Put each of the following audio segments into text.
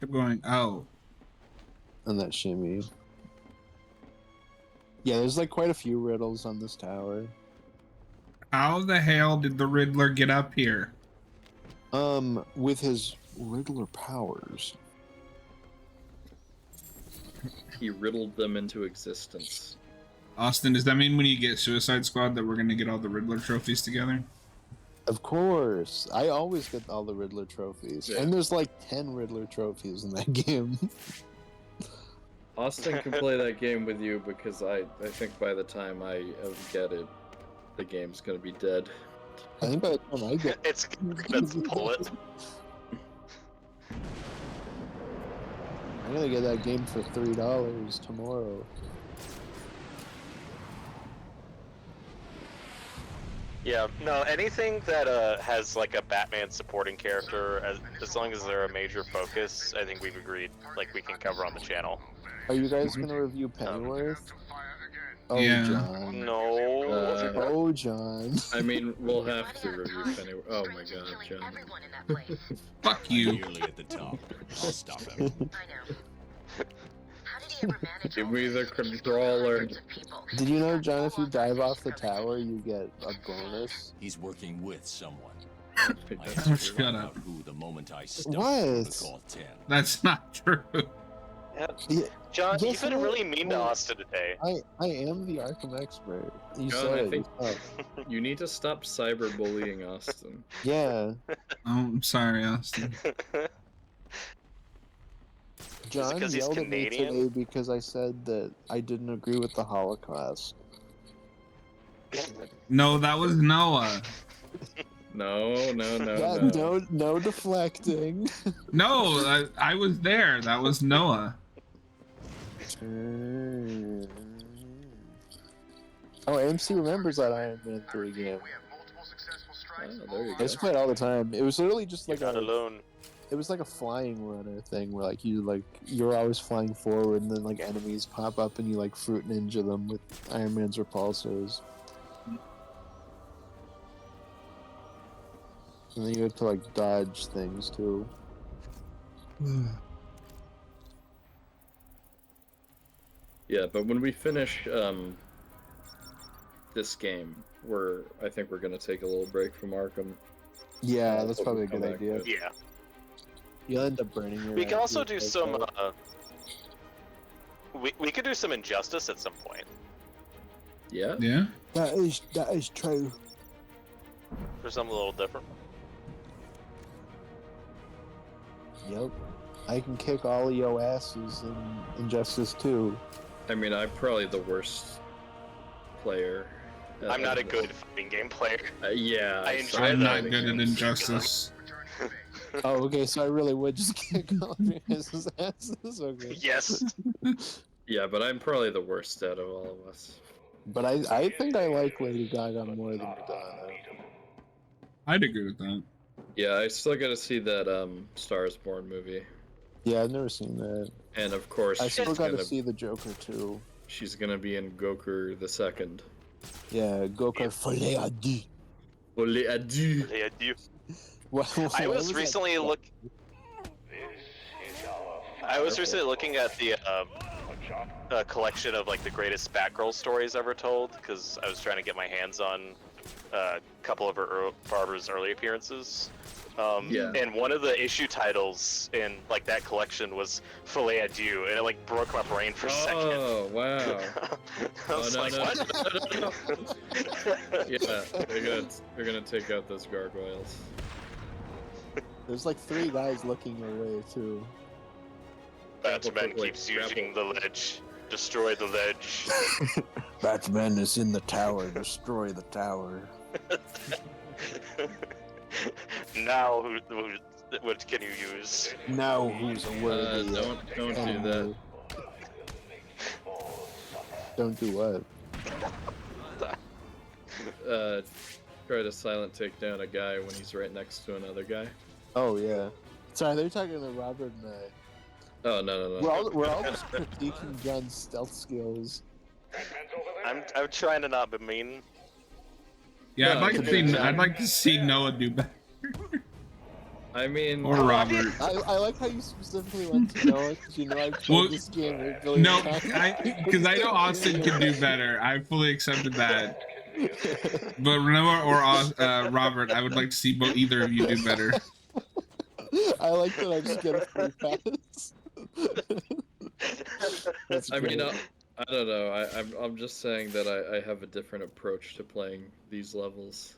Kept going. Oh. And that shimmy. Yeah, there's like quite a few riddles on this tower. How the hell did the Riddler get up here? With his Riddler powers. He riddled them into existence. Austin, does that mean when you get Suicide Squad that we're gonna get all the Riddler trophies together? Of course. I always get all the Riddler trophies. Yeah. And there's like 10 Riddler trophies in that game. Austin can play that game with you because I think by the time I get it, the game's gonna be dead. I think by the time I get It's gonna pull it. I'm gonna get that game for $3 tomorrow. Yeah, no, anything that has like a Batman supporting character, as long as they're a major focus, I think we've agreed, like, we can cover on the channel. Are you guys gonna review Pennyworth? Oh, Yeah. John. No. Oh, John. I mean, we'll have to review Penny. Oh my god, John. Fuck you. Nearly at the top. I'll stop him. Give me the controller. Did you know, John, if you dive off the tower, you get a bonus? He's working with someone. Oh, I shut found up. out who the moment I stepped What? through the call 10. That's not true. Yeah, John, Yes, you've been I- really mean to well, Austin today. I am the Arkham expert. You John, said I it think- yourself. You need to stop cyberbullying Austin. Yeah. Oh, I'm sorry, Austin. John because he's yelled at me Canadian? today because I said that I didn't agree with the Holocaust. No, that was Noah. No. Yeah, no deflecting. No, I was there. That was Noah. Oh, MC remembers that Iron Man 3 game. Oh, there you I go. used to play it all the time. It was literally just You're like not alone. it was like a flying runner thing where you're always flying forward and then like enemies pop up and you like fruit ninja them with Iron Man's repulsors. And then you have to like dodge things too. Yeah, but when we finish this game, I think we're gonna take a little break from Arkham. Yeah, that's We'll probably a come good back idea. to it. Yeah. You'll end up burning your We can also do ideas some. like that. We could do some Injustice at some point. Yeah. Yeah? That is true. For something a little different. Yep. I can kick all of your asses in Injustice 2. I mean, I'm probably the worst player. I'm not a good fighting game player. Yeah. I enjoy I'm that. not good at Injustice. Oh, okay, so I really would just kick all of your asses. Okay. Yes. Yeah, but I'm probably the worst out of all of us. But I think I like Lady Gaga more than Madonna. I'd agree with that. Yeah, I still gotta see that Stars Born movie, Yeah, I've never seen that. and of course I still got to gonna, see the Joker too. she's gonna be in Goku the Second. Yeah, Goku Folie à deux. Olé adieu. Yeah, you. I I was recently looking at the collection of like the greatest Batgirl stories ever told because I was trying to get my hands on a couple of her Barbara's early appearances. Yeah. And one of the issue titles in like that collection was Filet à Dieu, and it like broke my brain for a second. Oh wow. I was like, what? Yeah, they're gonna take out those gargoyles. There's like 3 guys looking your way too. Batman Grapple, keeps grapple. using the ledge. Destroy the ledge. Batman is in the tower. Destroy the tower. Now, what can you use? Now who's a worthy? Don't do that. Don't do what? Try to silent take down a guy when he's right next to another guy. Oh yeah. Sorry, they're talking to Robert and I. Oh no. We're all just critiquing John's stealth skills. I'm trying to not be mean. Yeah, No, I'd like to see Noah do better. I mean, Or Robert. I like how you specifically went to Noah because you know I've played Well, this game a billion No, times. because I know Austin can do better. I fully accepted that. But Noah or Robert, I would like to see either of you do better. I like that I just get a free pass. That's I mean, great. I don't know. I'm just saying that I have a different approach to playing these levels.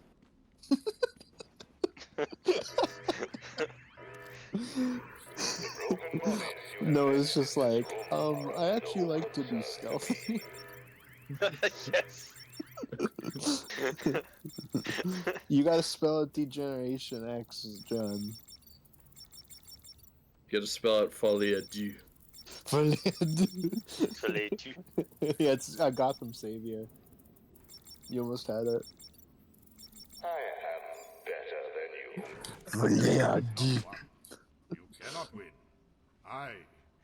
No, it's just like, I actually like to be stealthy. Yes. You gotta spell out Degeneration X, John. You gotta spell out folie à deux. Yeah, it's a Gotham Savior. You almost had it. I am better than you. You cannot win. I,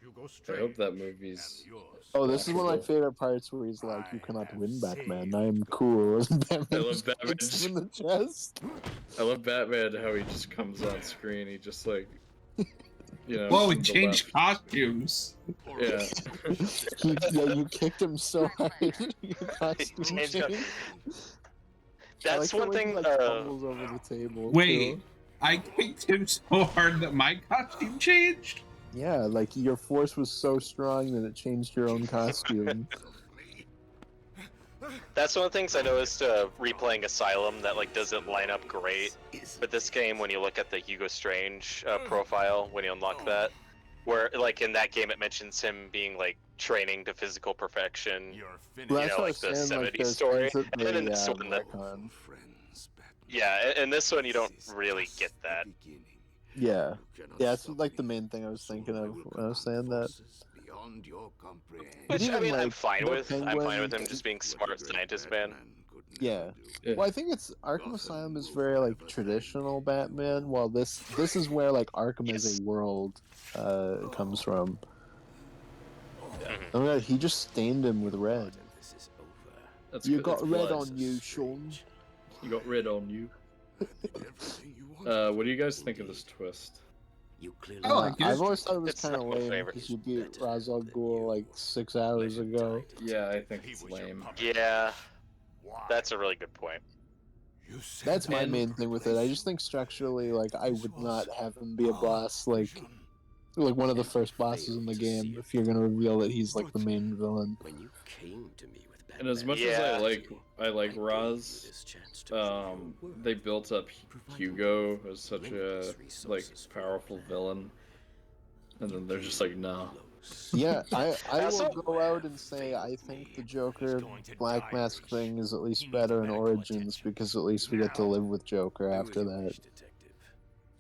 Hugo I Strange, hope that movie's. am yours. Oh, this is one of my Watchable. favorite parts where he's like, "You cannot win, Batman. I am cool." And Batman I love just Batman kicks just- him in the chest. I love Batman how he just comes on screen. He just like, you know. Whoa, we from the changed left. costumes. Yeah. You kicked him so hard. Your costume Changed changed. up. I That's like the one way thing. He, like, tumbles over the table. Wait, too. I kicked him so hard that my costume changed? Yeah, like your force was so strong that it changed your own costume. That's one of the things I noticed replaying Asylum that like doesn't line up great. But this game, when you look at the Hugo Strange profile, when you unlock that, where like in that game it mentions him being like training to physical perfection. You're Well, finished. You that's know, what like I was the saying, like 70s there's story. things that And then they, in this one, that retcon. yeah, in this one you don't really get that. Yeah, that's like the main thing I was thinking of when I was saying that. Which I even, mean, I'm like, fine the with. I'm fine Penguin- with him just being smart scientist man. Yeah. Yeah. Well, I think it's Arkham Asylum is very like traditional Batman, while this is where like Arkham as Yes. a world comes from. Mhm. Oh my god, he just stained him with red. That's You good, got it's red blood. on you, Sean. You got red on you. What do you guys think of this twist? I like it. I've always thought it was It's kind of not my lame favorite. because you beat Ra's al Ghul like 6 hours ago. Yeah, I think it's lame. Yeah, that's a really good point. That's my And- main thing with it. I just think structurally, like, I would not have him be a boss like one of the first bosses in the game if you're gonna reveal that he's like the main villain. When you came to me with And as much Yeah. as I like Roz, they built up Hugo as such a like powerful villain, and then they're just like, no. Yeah, I Also- will go out and say I think the Joker Black Mask thing is at least better in Origins because at least we get to live with Joker after that.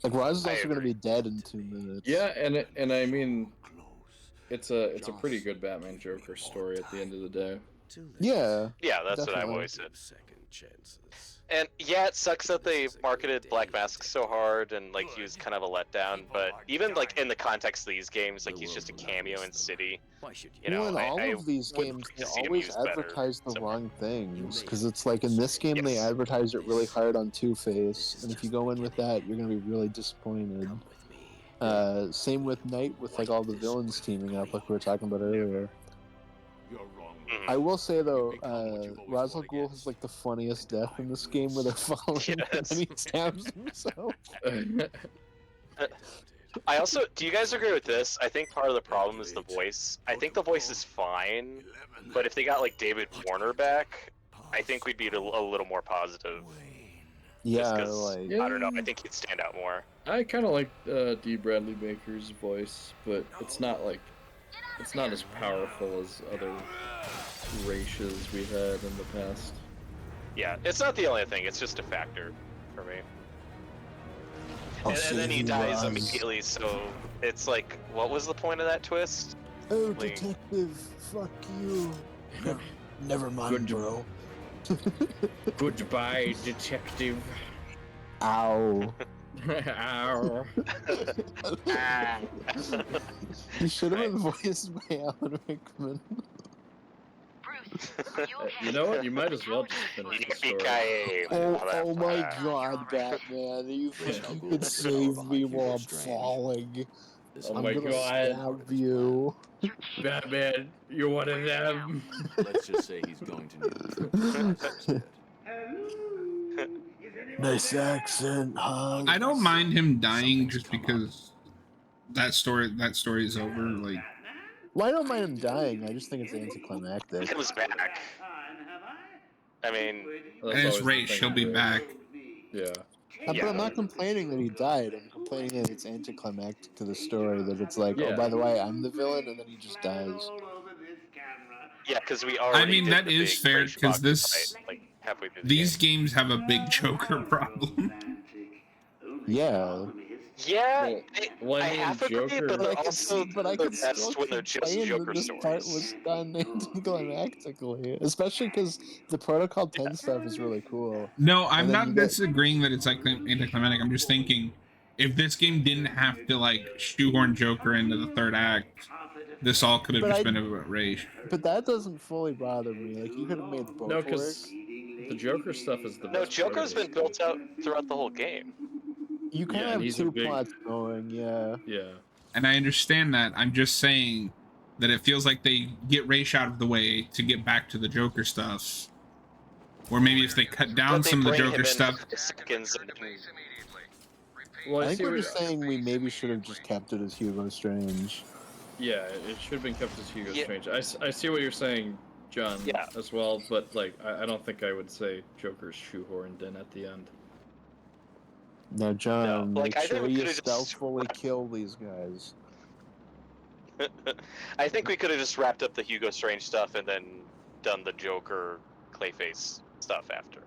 Like Roz is I also going to agree. be dead in 2 minutes. Yeah, and I mean, it's a pretty good Batman Joker story at the end of the day. Yeah. Yeah, that's what I've Definitely. always said. Second chances. And yeah, it sucks that they marketed Black Mask so hard and like he was kind of a letdown. But even like in the context of these games, like he's just a cameo in City. Why should You know, Well, in all I of these would games, like they to see him always used better advertise the somewhere. wrong things. Because it's like in this game, they Yes. advertise it really hard on Two-Face, and if you go in with that, you're going to be really disappointed. come with me? Same with Night, with like all the villains teaming up, like we were talking about earlier. You're wrong. Mhm. I will say though, Ra's al Ghul has like the funniest death in this game where they're following him Yes. and he stabs himself. I also, do you guys agree with this? I think part of the problem is the voice. I think the voice is fine, but if they got like David Warner back, I think we'd be a little more positive. Yeah, 'cause- like I don't know. I think he'd stand out more. I kind of like D. Bradley Baker's voice, but it's not as powerful as other Raishas we had in the past. Yeah, it's not the only thing. It's just a factor for me. I'll And then he save dies Ra's. immediately, so it's like, what was the point of that twist? Oh, like- detective, fuck you. Never mind, Good- bro. Goodbye, detective. Ow. Ow. Ah. He should have been voiced by Alan Rickman. You know what? You might as well just finish the story. Yippee-ki-yay, Oh my motherfucker. god, Batman! You think you Juggle could the save power me behind while I'm Hugo Strange. falling? This Oh I'm my gonna God. stab you. Batman, you're one of them. Let's just say he's going to need the troops instead. Nice accent, huh? I don't mind him dying Something's just come up. because that story is over. Like, Well, I don't mind him dying. I just think it's He anticlimactic. comes back. I mean, That's and it's always the Raish, thing he'll with be Raish. back. Yeah. But yeah. I'm not complaining that he died. I'm complaining that it's anticlimactic to the story. That it's like, oh, Yeah. by the way, I'm the villain, and then he just dies. Yeah, because we already mean, did that the is big fair, Raish 'cause box this- fight, like halfway through the These game. games have a big Joker problem. Yeah. Yeah, Well, I I mean, half agree, Joker. but But I they're could, also but I the could still best when they're just complain that Joker this part was stories. done anticlimactically, especially because the Protocol 10 stuff is really cool. No, I'm And then not you get- disagreeing that it's like anticlimactic. I'm just thinking, if this game didn't have to like shoehorn Joker into the third act, this all could have But just I- been about Raish. But that doesn't fully bother me. Like, you could have made both No, work. because the Joker stuff is the No, best. Joker's part been of built out throughout the whole game. You kind Yeah, of and have he's a two big- plots going, yeah. Yeah. And I understand that. I'm just saying that it feels like they get Raish out of the way to get back to the Joker stuff. Or maybe if they cut down But they some of the bring him Joker in stuff. for seconds and Well, I think see we're what- just saying we maybe should have just kept it as Hugo Strange. Yeah, it should have been kept as Hugo Yeah. Strange. I see what you're saying, John, Yeah. as well, but like I don't think I would say Joker's shoehorned in at the end. Now, John, No, like, make I think sure we you could've just- stealthily kill these guys. I think we could have just wrapped up the Hugo Strange stuff and then done the Joker Clayface stuff after.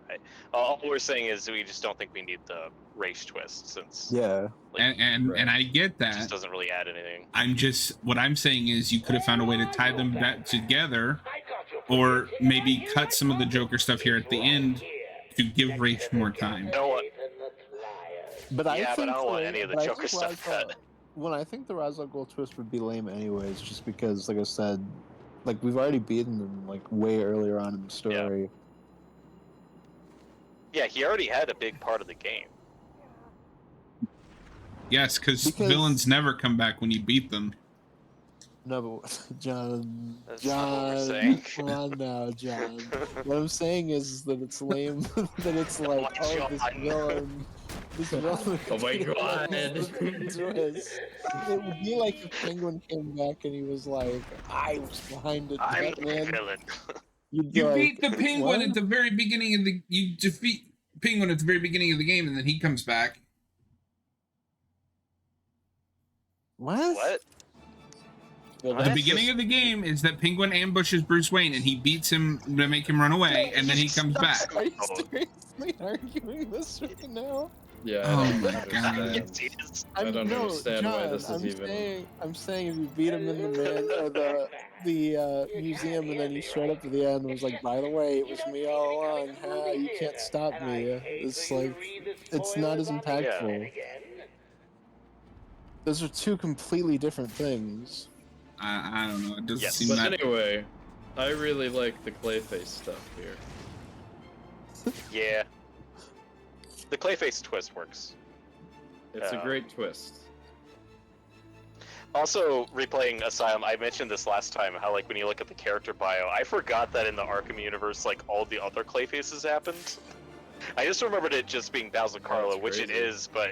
All we're saying is we just don't think we need the Raish twist since Yeah. And I get it just that. doesn't really add anything. What I'm saying is you could have found a way to tie them back together, or maybe cut some of the Joker stuff here at the end to give Raish more time. I don't want, But I Yeah, think but I don't want the- any of the but I Joker think stuff Ra's al- cut. Well, I think the Ra's al Ghul twist would be lame anyways, just because, like I said, like we've already beaten them like way earlier on in the story. yeah, he already had a big part of the game. Yes, because Because- villains never come back when you beat them. No, but John, That's not what we're John, saying. come on now, John. What I'm saying is that it's lame. That it's like, oh, this John. villain. This villain. Oh my God. Twist. It would be like if Penguin came back and he was like, "I was behind it, I'm the Batman." villain. You'd be You like, beat the Penguin "What?" at the very beginning of the. You defeat Penguin at the very beginning of the game, and then he comes back. What? What? Well, What? The that's beginning of the game is that Penguin ambushes Bruce Wayne, and he beats him to make him run away, and then he comes back. Are you seriously arguing this right now? yeah. Oh I don't my understand. God. Yes, he is. I don't no, understand John, why this is I'm even- saying if you beat him in the museum and then you showed up at the end and was like, by the way, it was me all along. Ha, you can't stop me. It's like, it's not as impactful. Those are two completely different things. I don't know. It doesn't Yes, seem But that. anyway, I really like the Clayface stuff here. Yeah. The Clayface twist works. It's a great twist. Also, replaying Asylum, I mentioned this last time, how, like, when you look at the character bio, I forgot that in the Arkham universe, like, all the other Clayfaces happened. I just remembered it just being Basil Karlo, that's which it crazy. is, but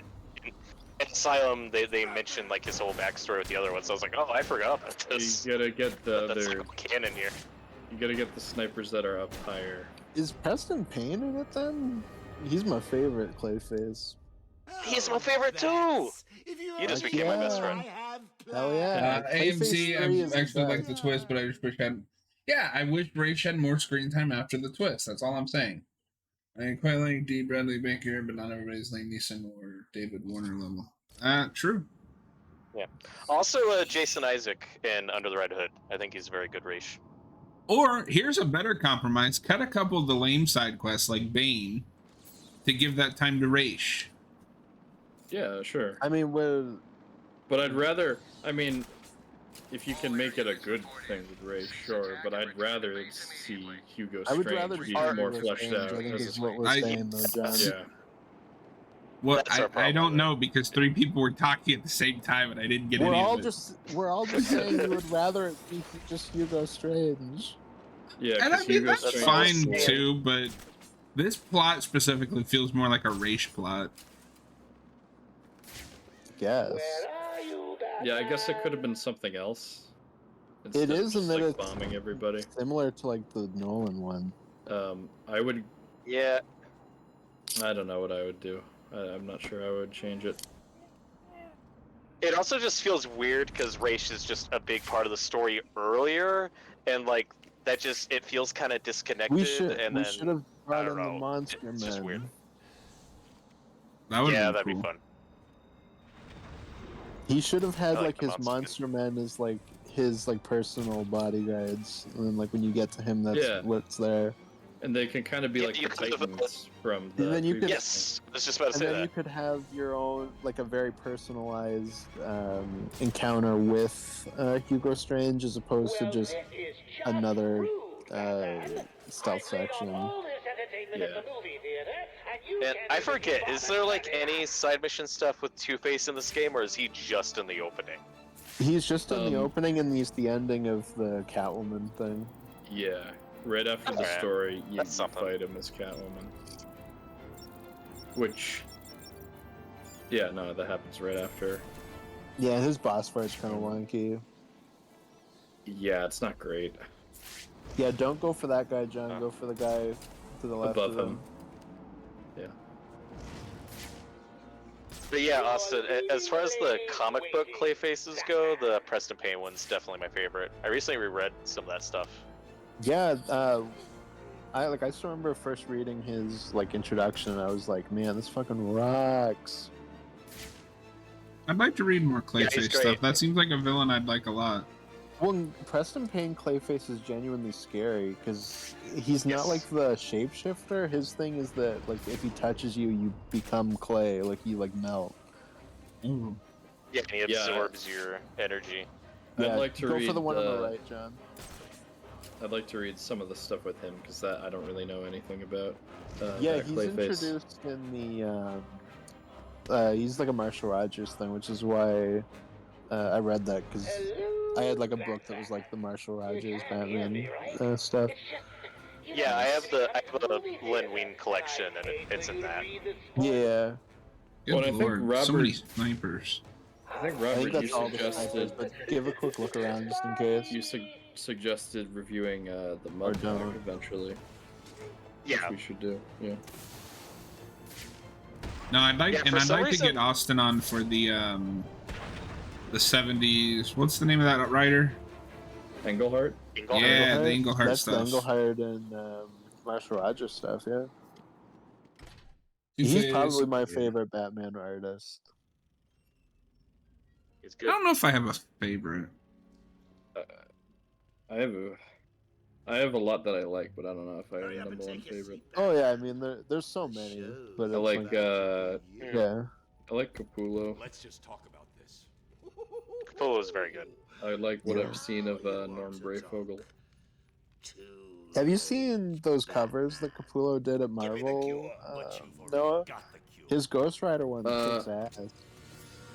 in Asylum, they mentioned, like, his whole backstory with the other ones, so I was like, oh, I forgot about this. You gotta get the That's other. like canon here. You gotta get the snipers that are up higher. Is Preston Payne in it then? He's my favorite Clayface. He's my favorite too! You just Heck became my best yeah. friend. Hell yeah. AMC, Clayface 3 I is the actually like best. the twist, but I just wish had. Yeah, I wish Raish had more screen time after the twist. That's all I'm saying. I quite like D. Bradley Baker, but not everybody's Liam Neeson or David Warner level. True. Also, Jason Isaac in Under the Red Hood. I think he's a very good Raish. Or here's a better compromise: cut a couple of the lame side quests like Bane to give that time to Raish. Yeah, sure. I mean, with But I'd rather. I mean, if you can make it a good thing with Ray, sure, but I'd rather see Hugo I would Strange rather be see more Hugo fleshed Strange, out I think as is a what we're I- saying though, John. yeah. What That's our I problem don't with it. know because 3 people were talking at the same time and I didn't get We're any all of it. just saying you would rather it be just Hugo Strange. Yeah, And I because mean Hugo that's Strange fine is cool. too, but this plot specifically feels more like a race plot. Yes. Yeah, I guess it could have been something else. It Instead of is, and just, then like, it's bombing everybody. similar to like the Nolan one. I would. Yeah, I don't know what I would do. I'm not sure I would change it. it also just feels weird because race is just a big part of the story earlier, and like that just it feels kind of disconnected. We should and we then should have brought don't in the know, Monster it's just weird. Men. That would Yeah, be that'd cool. be fun. He should have had I like like the his Monster Monster Men as like his like personal bodyguards, and then like when you get to him, that's Yeah. what's there. And they can kind of be Yeah, like you the could have- Titans from the. And then you could- previous Yes, I was just about to And say then that. you could have your own like a very personalized encounter with Hugo Strange as opposed to just another stealth section. Yeah. And I forget, is there like any side mission stuff with Two-Face in this game, or is he just in the opening? He's just in the Um, opening, and he's the ending of the Catwoman thing. Yeah. Right after the Alright, story, you that's something. fight him as Catwoman. Which. Yeah, no, that happens right after. Yeah, his boss fight's kind of wonky. Yeah, it's not great. Yeah, don't go for that guy, John. Huh. Go for the guy to the left Above of him. Yeah. But yeah, Austin, as far as the comic book Clayfaces go, the Preston Payne one's definitely my favorite. I recently reread some of that stuff. Yeah, I still remember first reading his like introduction, and I was like, man, this fucking rocks. I'd like to read more Yeah, he's Clayface great. stuff. That seems like a villain I'd like a lot. Well, Preston Payne Clayface is genuinely scary because he's not Yes. like the shapeshifter. His thing is that like if he touches you, you become clay, like you like melt. Ooh. Yeah, and he Yeah. absorbs your energy. Yeah, I'd like to go read for the one on the right, John. I'd like to read some of the stuff with him because that I don't really know anything about. Yeah, that he's Clayface. introduced in the. He's like a Marshall Rogers thing, which is why I read that because I had like a book that was like the Marshall Rogers Batman stuff. Yeah, I have a Len Wein collection, and it's in that. Yeah, Good Well, I think lord, so many Robert- snipers. I think I Robert, think you that's all the snipers, suggested but give a quick look around just in case. you suggested reviewing the Or mud pack don't. eventually. Yeah, Which we should do. Yeah. No, I'd like, Yeah, and for I'd some like to reason- get Austin on for the 70s. What's the name of that writer? Englehart. Englehart. Yeah, the Englehart That's stuff. the Englehart and Marshall Rogers stuff. Yeah, Two-Face. he's probably my favorite Batman artist. It's I good. don't know if I have a favorite. I have a lot that I like, but I don't know if I have a number one favorite. Oh yeah, I mean there's so many, but I it's like yeah. I like Capullo. Let's just talk about this. Capullo is very good. I like what Yeah. I've seen of Norm Brayfogle. Have you seen those covers that Capullo did at Marvel? Noah, his Ghost Rider one kicks ass.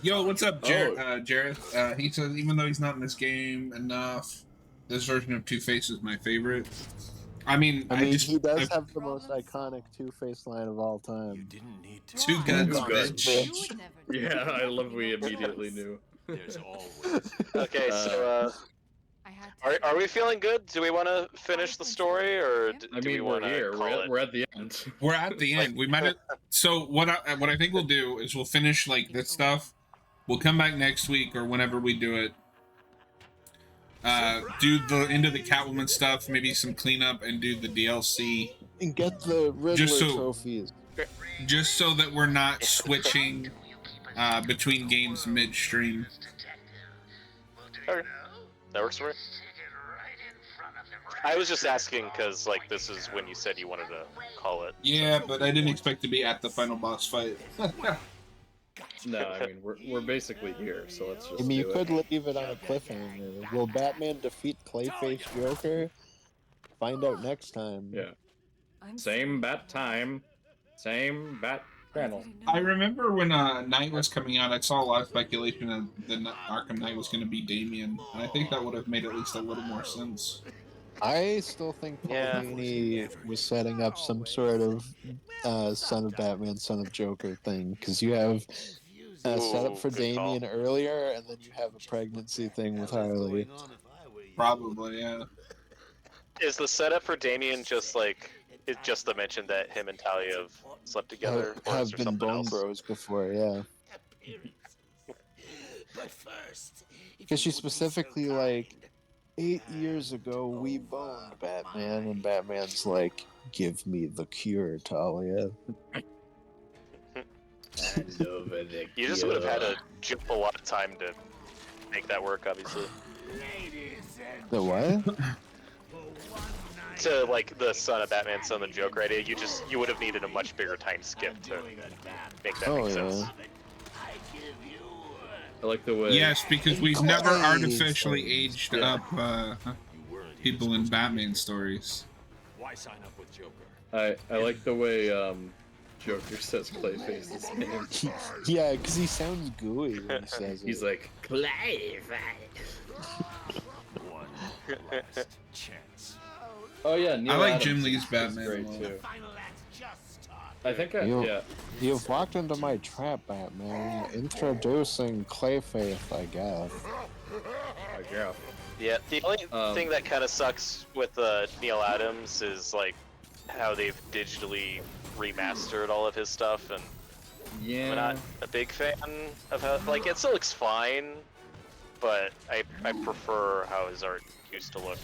Yo, what's up, Jareth? Oh. Jareth? He says even though he's not in this game enough, this version of Two-Face is my favorite. I mean, I mean, just he does I- have the most iconic Two-Face line of all You time. didn't need to. Two guns, Two guns, bitch. Yeah, I love we immediately knew. There's always. Okay, so are we feeling good? Do we want to finish the story, or do I we mean, we're want to here. call it? We're at the end. We're at the end. We might have. So what I think we'll do is we'll finish like this stuff. We'll come back next week or whenever we do it. Do the end of the Catwoman stuff, maybe some cleanup, and do the DLC, And get the Riddler Just so- trophies. just so that we're not switching between games midstream. Okay. That works for me. I was just asking because, like, this is when you said you wanted to call it. Yeah, but I didn't expect to be at the final boss fight. No, I mean we're basically here, so let's just I mean, you do could it. leave it on a cliffhanger. Will Batman defeat Clayface Joker? Find out next time. Yeah. Same bat time, same bat channel. I remember when Knight was coming out, I saw a lot of speculation that the Arkham Knight was going to be Damien, and I think that would have made at least a little more sense. I still think Paul Yeah. Dini was setting up some sort of son of Batman, son of Joker thing, because you have a setup for Ooh, good call. Damien earlier, and then you have a pregnancy thing with Harley. Probably, yeah. Is the setup for Damien just like it's just the mention that him and Talia have slept together, or is Have there been something bone else? bros before, yeah. Because she's specifically like, 8 years ago we boned Batman, and Batman's like, give me the cure, Talia. You just would have had to jump a lot of time to make that work, obviously. The what? To like the son of Batman, son of the Joker idea, you would have needed a much bigger time skip to make that Oh, make sense. yeah. I like the way. Yes, because we've never Clay artificially stories. aged Yeah. up people in Batman stories. Why sign up with Joker? I like the way Joker says Clayface's name. Yeah, because he sounds gooey when he says it. He's like Clayface. One last chance. Oh yeah, Neil I like Adams Jim Lee's is Batman great a lot. too. I think You- You've walked into my trap, Batman. Introducing Clayface, I guess. yeah. Yeah, the only thing that kind of sucks with Neil Adams is like how they've digitally remastered all of his stuff, and Yeah. I'm not a big fan of how like it still looks fine, but I prefer how his art used to look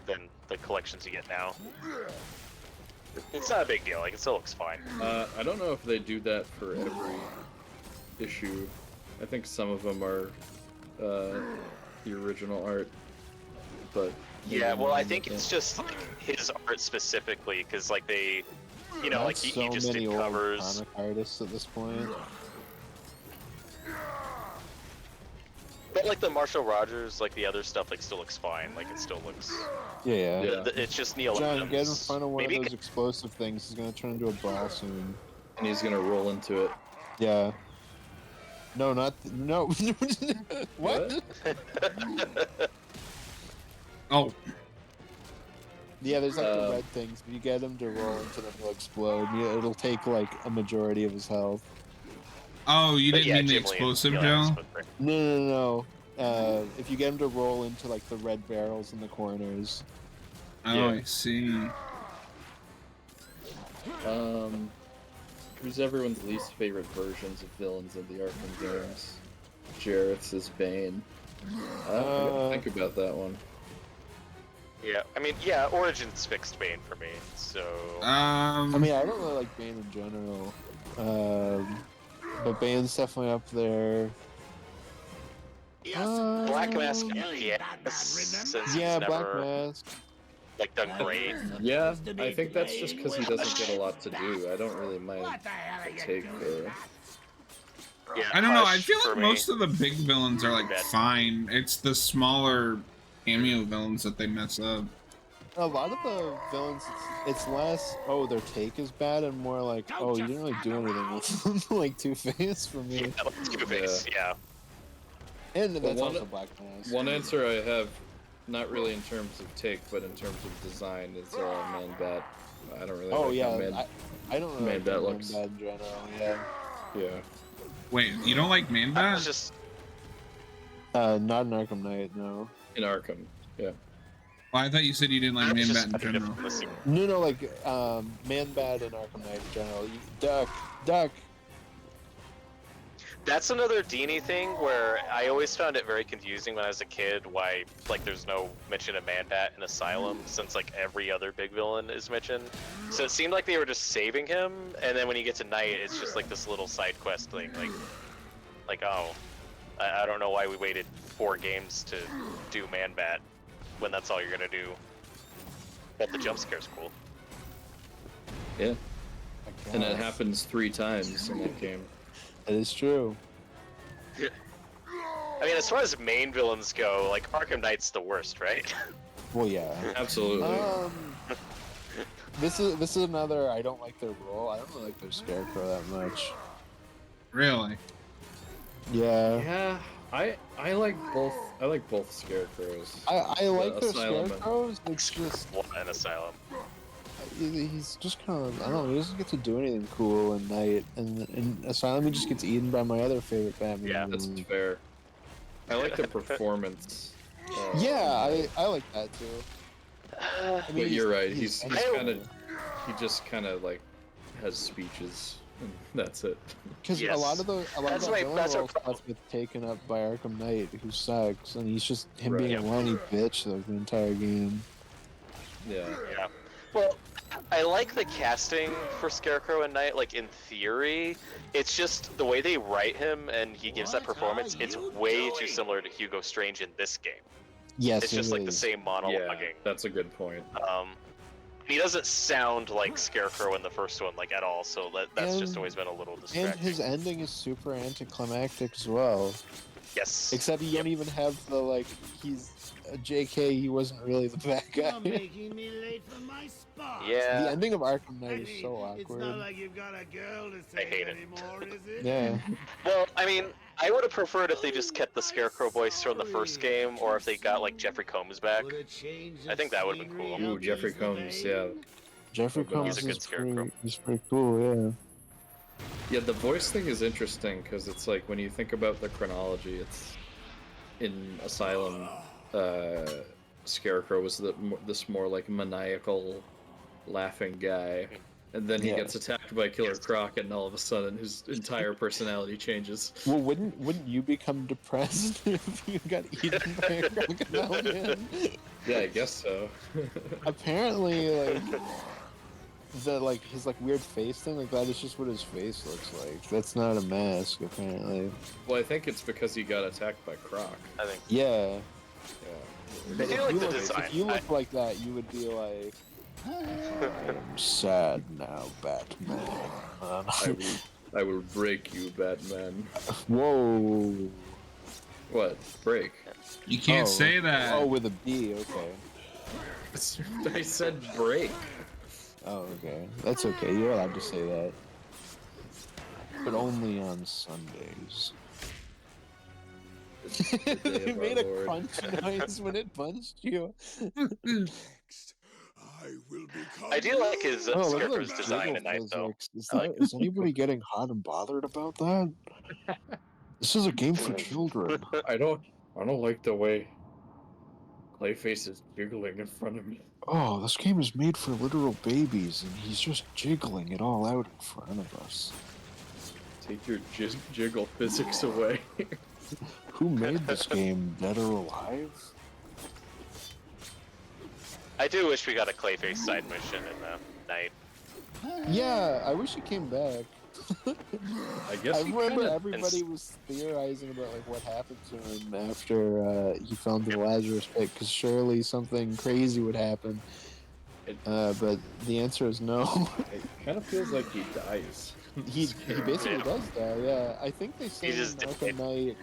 than the collections you get now. It's not a big deal, like it still looks fine. I don't know if they do that for every issue. I think some of them are the original art, but Yeah, well, I think it's just like his art specifically, because like they, you know, like That's he so just many did old covers. comic artists at this point. But like the Marshall Rogers, like the other stuff, like still looks fine. Like it still looks. Yeah. Yeah. It's just Neil John, Adams. get in front of one Maybe of those explosive things. He's gonna turn into a ball soon. and he's gonna roll into it. Yeah. No, not no. What? Oh, Yeah, there's like the red things. If you get him to roll into them, he'll explode. Yeah, it'll take like a majority of his health. oh, you But didn't yeah, mean the Jim Lee and explosive Neil Adams gel? both great. No. If you get him to roll into like the red barrels in the corners. Oh, Yeah. I see. Who's everyone's least favorite versions of villains in the Arkham games? Jarrett's is Bane. I gotta think about that one. Yeah, I mean, yeah, Origins fixed Bane for me, so. I mean, I don't really like Bane in general. But Bane's definitely up there. Black Mask, yes, since Yeah, he's Black never Mask. like done great. Yeah, I think that's just because he doesn't get a lot to do. I don't really mind the take for. Yeah, I don't know. I Hush feel for like me. most of the big villains are like Bad. fine. It's the smaller cameo villains that they mess up. A lot of the villains, it's less, oh, their take is bad, and more like, oh, you didn't really do anything with them. Like Two-Face for me. Yeah, like Two-Face, yeah. And Well, that's one- also Black Mask. One answer I have, not really in terms of take, but in terms of design, is Man-Bat. I don't really. Oh, like how yeah. I don't really like Man-Bat looks. Man-Bat in general, yeah. Yeah. Wait, you don't like I Man-Bat? was just Not in Arkham Knight, no. In Arkham. Yeah. Well, I thought you said you didn't like I was Man-Bat just in kind of general. listening. No, like, Man-Bat in Arkham Knight in general. Duck. That's another Dini thing where I always found it very confusing when I was a kid why like there's no mention of Man-Bat in Asylum since like every other big villain is mentioned. So it seemed like they were just saving him, and then when you get to Night, it's just like this little side quest thing. Like oh, I don't know why we waited 4 games to do Man-Bat when that's all you're gonna do. But the jump scare's cool. Yeah. I And it guess. happens 3 times in that game. That is true. I mean, as far as main villains go, like Arkham Knight's the worst, right? Well, yeah. Absolutely. This is another. I don't like their role. I don't really like their Scarecrow that much. Really? Yeah. Yeah, I like both. I like both Scarecrows. I like their Asylum and- Scarecrows. It's just An Asylum. he's just kind of, I don't know, he doesn't get to do anything cool in Night, and in Asylum he just gets eaten by my other favorite Batman. Yeah, That's movie. fair. I like the performance. Yeah, I like that too. I But you're right. He's he's kind of he just kind of like has speeches, and that's it. because Yes. a lot of that That's villain my role problem. stuff gets taken up by Arkham Knight, who sucks, and he's just him Right. being a whiny bitch the entire game. Yeah. Yeah. Well, I like the casting for Scarecrow and Knight, like in theory. It's just the way they write him and he gives that performance, it's way too similar to Hugo Strange in this game. Yes, It's just it like the is. same Yeah, monologuing. that's a good point. He doesn't sound like Scarecrow in the first one, like at all, so that's just And- always been a little And distracting. his ending is super anticlimactic as well. Yes. Except you don't even have the, like, he's a JK, he wasn't really the bad guy. making me late for my spot. Yeah. The ending of Arkham Knight I is mean, so it's awkward. not like you've got a girl to I hate save it. anymore, is it? Yeah. Well, I mean, I would have preferred if they just kept the Scarecrow voice from the first game, or if they got like Jeffrey Combs back. Would a change I think that would've been scenery cool. Ooh, help Jeffrey ease the Combs. pain? Yeah. Jeffrey He's a Combs good is Scarecrow. pretty, he's pretty cool, yeah. Yeah, the voice thing is interesting because it's like when you think about the chronology, it's in Asylum. Scarecrow was this more like maniacal, laughing guy, and then he Yes. gets attacked by Killer Croc, and all of a sudden his entire personality changes. Well, wouldn't you become depressed if you got eaten by a crocodile, man? Yeah, I guess so. Apparently, like his like weird face thing, like that is just what his face looks like. That's not a mask, apparently. Well, I think it's because he got attacked by Croc. I think. Yeah. I do like the If design. you look like that, you would be like, I'm sad now, Batman. I will break you, Batman. Whoa. What? Break? You can't Oh. say that. Oh, with a B, okay. I said break. Oh, okay. That's okay. You're allowed to say that. But only on Sundays. The day It of made our a Lord. crunch noise when it punched you. Next, I will become. I do like his Oh, look at Scarecrow's those design jiggle at night, though. physics. I like Is anybody getting hot and bothered about that? This is a game for children. I don't like the way Clayface is jiggling in front of me. Oh, this game is made for literal babies, and he's just jiggling it all out in front of us. Take your jiggle physics away. Who made this game, dead or alive? I do wish we got a Clayface side mission in the night. Yeah, I wish he came back. I guess I he remember kinda- everybody was theorizing about like what happened to him after he found the Lazarus pit, because surely something crazy would happen. But the answer is no. It kind of feels like he dies. he basically Yeah. does die. Yeah, I think they say in just Arkham Knight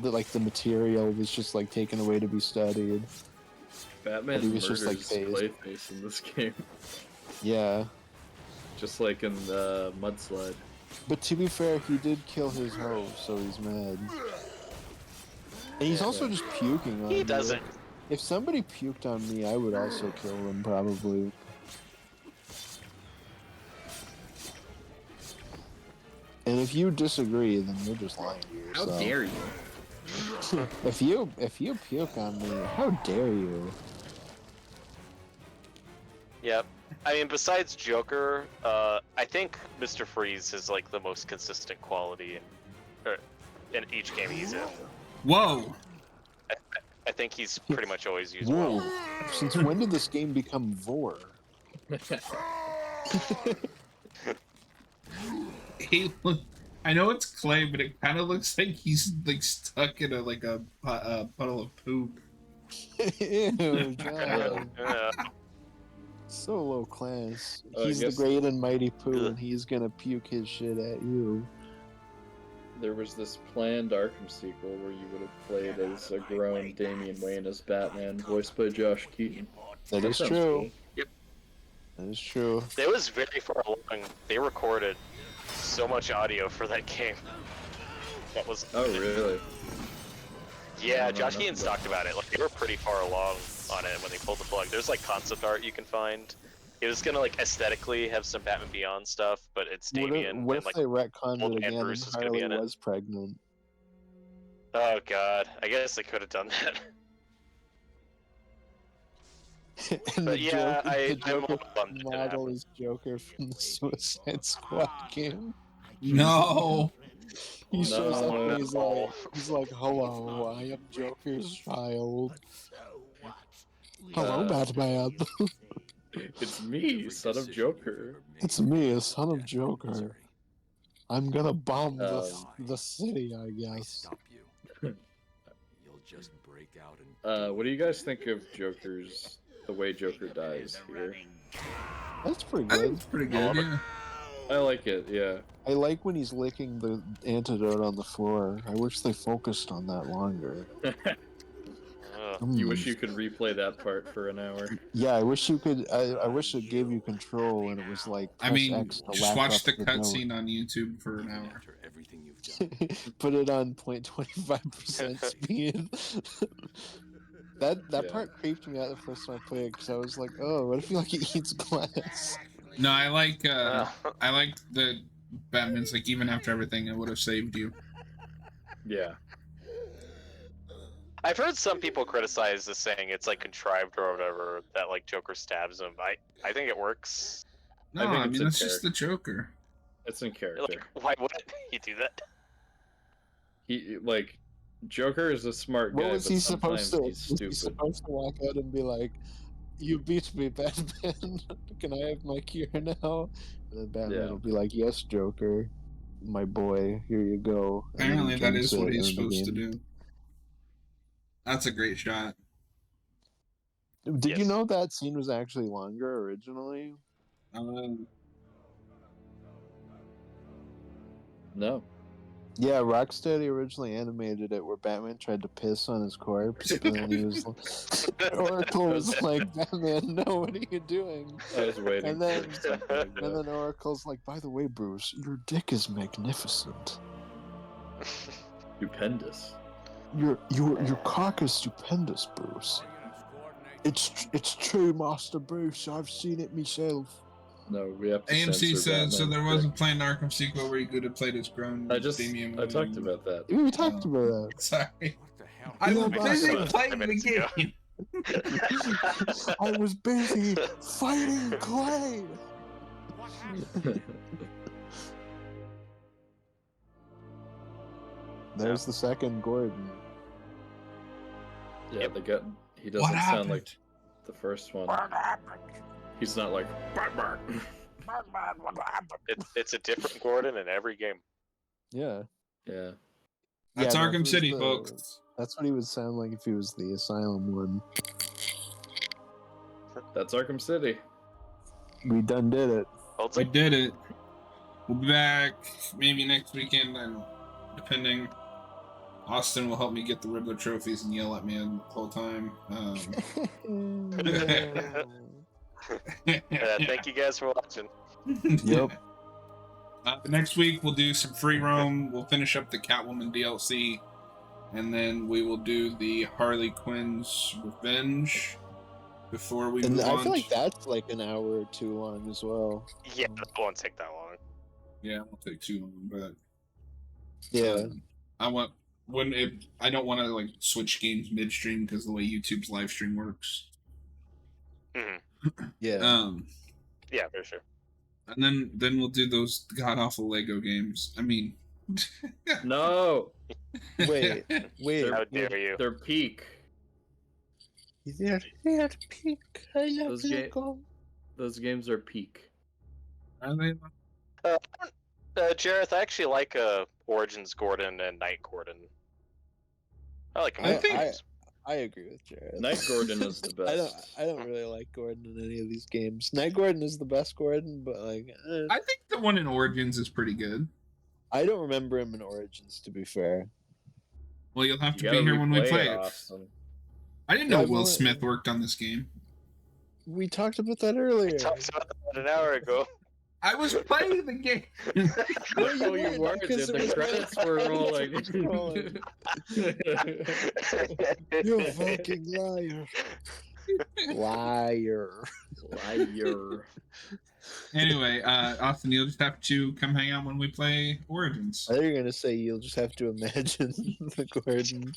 that like the material was just like taken away to be studied. Batman But he was murders just, like, phased. Clayface in this game, Yeah, just like in the Mudslide. but to be fair, he did kill his hoe, so he's mad. And he's also just puking on He you. doesn't. If somebody puked on me, I would also kill them, probably. And if you disagree, then you're just lying to yourself. you? If you puke on me, how dare you? Yep. I mean, besides Joker, I think Mr. Freeze is like the most consistent quality in each game he's in. Whoa! I think he's pretty much always used Whoa! well. Since when did this game become Vor? He look, I know it's clay, but it kind of looks like he's like stuck in a puddle of poop. Ew, John. Yeah. So low class. I He's the guess- great and mighty Pooh, Ugh. and he's gonna puke his shit at you. there was this planned Arkham sequel where you would have played as a grown Damian Wayne as Batman, voiced by Josh Keaton. That is sounds true. cool. Yep. That is true. It was very far along. They recorded so much audio for that game. That was. Oh, really? Yeah, No, Josh nothing Keaton's about talked about it. Like they were pretty far along on it when they pulled the plug. There's like concept art you can find. It was gonna like aesthetically have some Batman Beyond stuff, but it's Damian What and if like they retconned old it man again and Bruce is gonna be Harley in it. was pregnant? Oh god, I guess they could have done that. And But yeah, the I'm a Joker little bummed it didn't model happen. is Joker from the Suicide Squad game. No. He shows up No. and he's like, "Hello, I am Joker's child. Hello, Uh, Batman. It's me, son of Joker. It's me, a son of Joker. I'm gonna bomb Um, the city, I guess." Stop you. You'll just break out and What do you guys think of the way Joker dies here? That's pretty I think good. it's pretty good, yeah. I like it, yeah. I like when he's licking the antidote on the floor. I wish they focused on that longer. You wish you could replay that part for an hour. Yeah, I wish you could. I wish it gave you control and it was like. I press mean, X to just laugh watch up the note. cutscene on YouTube for an hour. after everything you've done. Put it on 0.25% speed. that Yeah. part creeped me out the first time I played it because I was like, oh, what if he like eats glass? No, I like the Batman's like even after everything, I would have saved you. Yeah. I've heard some people criticize this, saying it's like contrived or whatever, that like Joker stabs him. I think it works. No, think I it's mean in that's just the Joker. It's in character. Like, why would he do that? He like Joker is a smart guy, What was but he sometimes supposed to? he's Was he stupid. supposed to walk out and be like, "You beat me, Batman. Can I have my cure now?" And then Batman Yeah. will be like, "Yes, Joker, my boy. Here you go." And then he Apparently that drinks is what it he's and the supposed to game- do. That's a great shot. Did you Yes. know that scene was actually longer originally? No. Yeah, Rocksteady originally animated it where Batman tried to piss on his corpse, and then he was Oracle was like, "Batman, no, what are you doing?" I was waiting And then- for something like And that. then Oracle's like, "By the way, Bruce, your dick is magnificent. Stupendous. Your cock is stupendous, Bruce. It's true, Master Bruce. I've seen it myself." No, we have to AMC censor says so. Batman's There was a dick. planned Arkham sequel where you could have played as grown Damian I talked Wayne. about that. We talked about that. Sorry, What the hell? I was Yeah, busy but- playing the minutes ago. game. I was busy fighting Clay. There's the second Gordon. Yeah, Yep. he doesn't sound happened? like the first one. He's not like Batman. It's a different Gordon in every game. Yeah. Yeah. That's Yeah, Arkham that was City, the- folks. That's what he would sound like if he was the Asylum one. That's Arkham City. We done did it. Holds We up. did it. We'll be back maybe next weekend, and depending. Austin will help me get the Riddler trophies and yell at me the whole time. Thank you guys for watching. Yep. Next week we'll do some free roam. We'll finish up the Catwoman DLC, and then we will do the Harley Quinn's Revenge before we And move I on. feel like that's like an hour or two long as well. Yeah, that won't take that long. Yeah, it won't take too long, but Yeah. I don't want to like switch games midstream because the way YouTube's live stream works. Yeah. Yeah, for sure. And then we'll do those god awful Lego games. I mean, No, Wait. How dare you? they're peak. They're pink. I love Those ga- Lego. Those games are peak. are they? Jareth, I actually like Origins Gordon and Night Gordon. I like them. I both think- games. I agree with Jared. Night Gordon is the best. I don't really like Gordon in any of these games. Night Gordon is the best Gordon, but like I think the one in Origins is pretty good. I don't remember him in Origins, to be fair. Well, you'll have You to gotta be here when we replay play it, it. Austin. I didn't Yeah, know I've Will only- Smith worked on this game. We talked about that We earlier. talked about that an hour ago. I was playing the game. No, you Oh, you weren't, weren't, because dude. it The was credits were rolling. You fucking liar. Liar. Liar. Anyway, Austin, you'll just have to come hang out when we play Origins. I think you're gonna say you'll just have to imagine the garden.